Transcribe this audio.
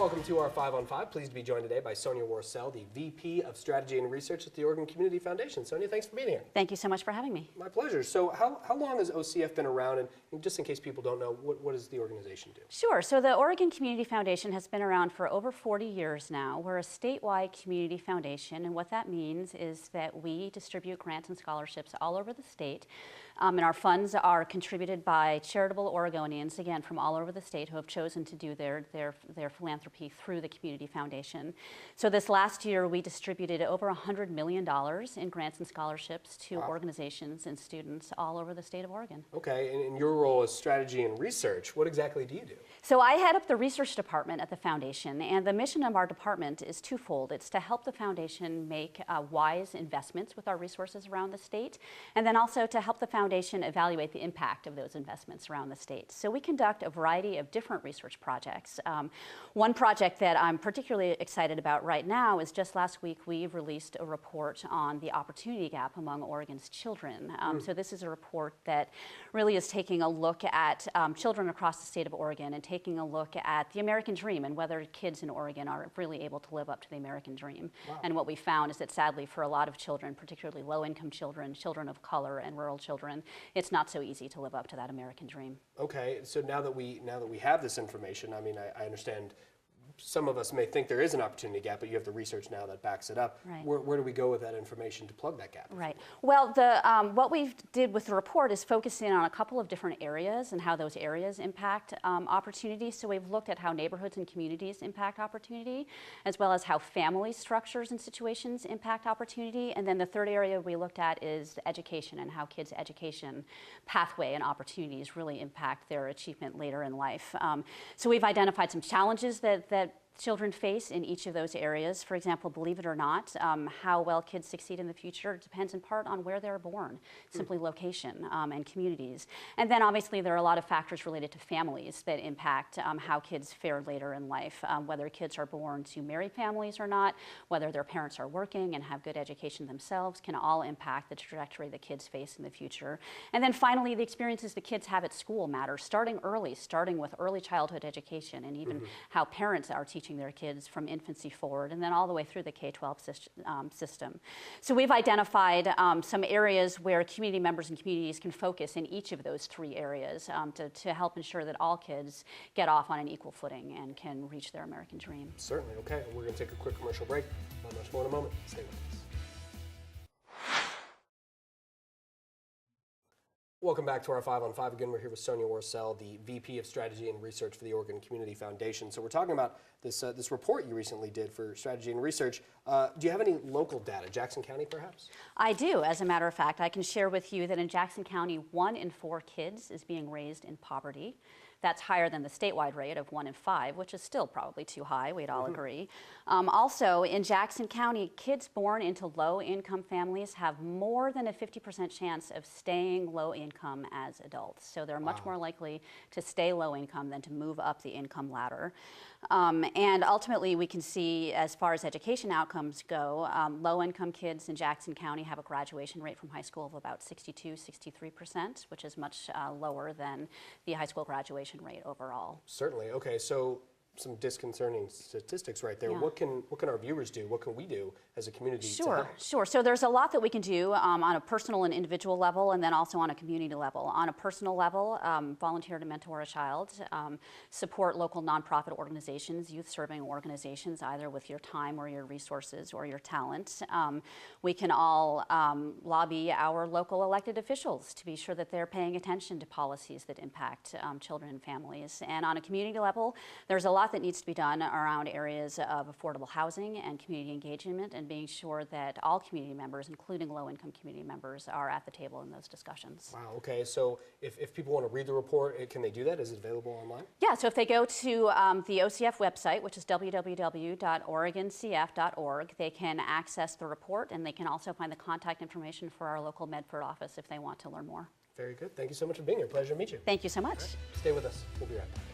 Welcome to our 5 on 5. Pleased to be joined today by Sonia Worcel, the VP of Strategy and Research at the Oregon Community Foundation. Sonia, thanks for being here. Thank you so much for having me. My pleasure. So how long has OCF been around? And just in case people don't know, what does the organization do? Sure. So the Oregon Community Foundation has been around for over 40 years now. We're a statewide community foundation, and what that means is that we distribute grants and scholarships all over the state. And our funds are contributed by charitable Oregonians, again, from all over the state who have chosen to do their philanthropy through the Community Foundation. So this last year, we distributed over $100 million in grants and scholarships to organizations and students all over the state of Oregon. Okay, and your role is strategy and research. What exactly do you do? So I head up the research department at the foundation, and the mission of our department is twofold. It's to help the foundation make wise investments with our resources around the state, and then also to help the foundation evaluate the impact of those investments around the state. So we conduct a variety of different research projects. One project that I'm particularly excited about right now is just last week we released a report on the opportunity gap among Oregon's children. So this is a report that really is taking a look at children across the state of Oregon and taking a look at the American dream and whether kids in Oregon are really able to live up to the American dream. Wow. And what we found is that sadly for a lot of children, particularly low-income children, children of color and rural children, it's not so easy to live up to that American dream. Okay, so now that we have this information, I mean, I understand some of us may think there is an opportunity gap, but you have the research now that backs it up. Right. Where do we go with that information to plug that gap? Right. Well, what we did with the report is focus in on a couple of different areas and how those areas impact opportunity. So we've looked at how neighborhoods and communities impact opportunity, as well as how family structures and situations impact opportunity. And then the third area we looked at is education and how kids' education pathway and opportunities really impact their achievement later in life. So we've identified some challenges that children face in each of those areas. For example, believe it or not, how well kids succeed in the future depends in part on where they're born, simply location and communities. And then obviously there are a lot of factors related to families that impact how kids fare later in life, whether kids are born to married families or not, whether their parents are working and have good education themselves, can all impact the trajectory that kids face in the future. And then finally, the experiences the kids have at school matter, starting early, starting with early childhood education, and even how parents are teaching their kids from infancy forward, and then all the way through the K-12 system. So we've identified some areas where community members and communities can focus in each of those three areas to help ensure that all kids get off on an equal footing and can reach their American dream. Certainly. Okay, we're going to take a quick commercial break. Not much more in a moment. Stay with us. Welcome back to our 5 on 5. Again, we're here with Sonia Worcel, the VP of Strategy and Research for the Oregon Community Foundation. So we're talking about this report you recently did for Strategy and Research. Do you have any local data, Jackson County perhaps? I do. As a matter of fact, I can share with you that in Jackson County, 1 in 4 kids is being raised in poverty. That's higher than the statewide rate of 1 in 5, which is still probably too high, we'd all agree. Also, in Jackson County, kids born into low-income families have more than a 50% chance of staying low-income as adults. So they're much more likely to stay low-income than to move up the income ladder. And ultimately, we can see, as far as education outcomes go, low-income kids in Jackson County have a graduation rate from high school of about 62–63%, which is much lower than the high school graduation rate overall. Certainly. Okay, so some disconcerting statistics right there. Yeah. What can our viewers do? What can we do as a community to help? Sure. So there's a lot that we can do on a personal and individual level, and then also on a community level. On a personal level, volunteer to mentor a child, support local nonprofit organizations, youth-serving organizations, either with your time or your resources or your talent. We can all lobby our local elected officials to be sure that they're paying attention to policies that impact children and families. And on a community level, there's a lot that needs to be done around areas of affordable housing and community engagement, and being sure that all community members, including low-income community members, are at the table in those discussions. Wow, okay, so if people want to read the report, can they do that? Is it available online? Yeah, so if they go to the OCF website, which is www.oregoncf.org, they can access the report, and they can also find the contact information for our local Medford office if they want to learn more. Very good. Thank you so much for being here. Pleasure to meet you. Thank you so much. Right. Stay with us. We'll be right back.